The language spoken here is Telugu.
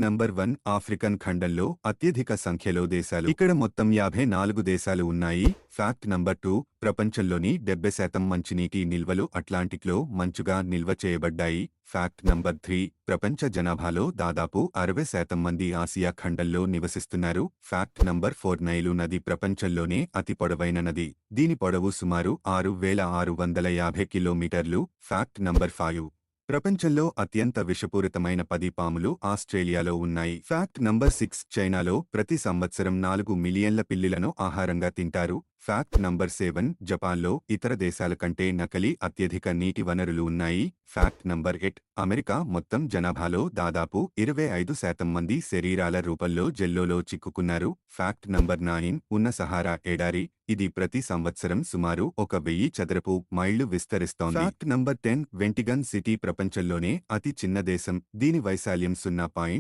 నంబర్ 1 ఆఫ్రికన్ ఖండంలో అత్యధిక సంఖ్యలో దేశాలు. ఇక్కడ మొత్తం 54 దేశాలు ఉన్నాయి. ఫ్యాక్ట్ నంబర్ 2 ప్రపంచంలోని 70% మంచినీటి నిల్వలు అట్లాంటిక్లో మంచుగా నిల్వ చేయబడ్డాయి. ఫ్యాక్ట్ నంబర్ 3 ప్రపంచ జనాభాలో దాదాపు 60% మంది ఆసియా ఖండంలో నివసిస్తున్నారు. ఫ్యాక్ట్ నంబర్ 4 నైలు నది ప్రపంచంలోనే అతి పొడవైన నది. దీని పొడవు సుమారు 6650 కిలోమీటర్లు. ఫ్యాక్ట్ నంబర్ 5 ప్రపంచంలో అత్యంత విషపూరితమైన 10 పాములు ఆస్ట్రేలియాలో ఉన్నాయి. ఫ్యాక్ట్ నంబర్ 6 చైనాలో ప్రతి సంవత్సరం 4 మిలియన్ల పిల్లులను ఆహారంగా తింటారు. ఫ్యాక్ట్ నంబర్ 7 జపాన్లో ఇతర దేశాల కంటే నకలి అత్యధిక నీటి వనరులు ఉన్నాయి. ఫ్యాక్ట్ నంబర్ 8 అమెరికా మొత్తం జనాభాలో దాదాపు 25% మంది శరీరాల రూపంలో జెల్లోలో చిక్కుకున్నారు. ఫ్యాక్ట్ నంబర్ 9 ఉన్న సహారా ఎడారి. ఇది ప్రతి సంవత్సరం సుమారు 1000 చదరపు మైళ్లు విస్తరిస్తోంది. ఫ్యాక్ట్ నంబర్ 10 వెంటిగన్ సిటీ ప్రపంచంలోనే అతి చిన్న దేశం. దీని వైశాల్యం 0.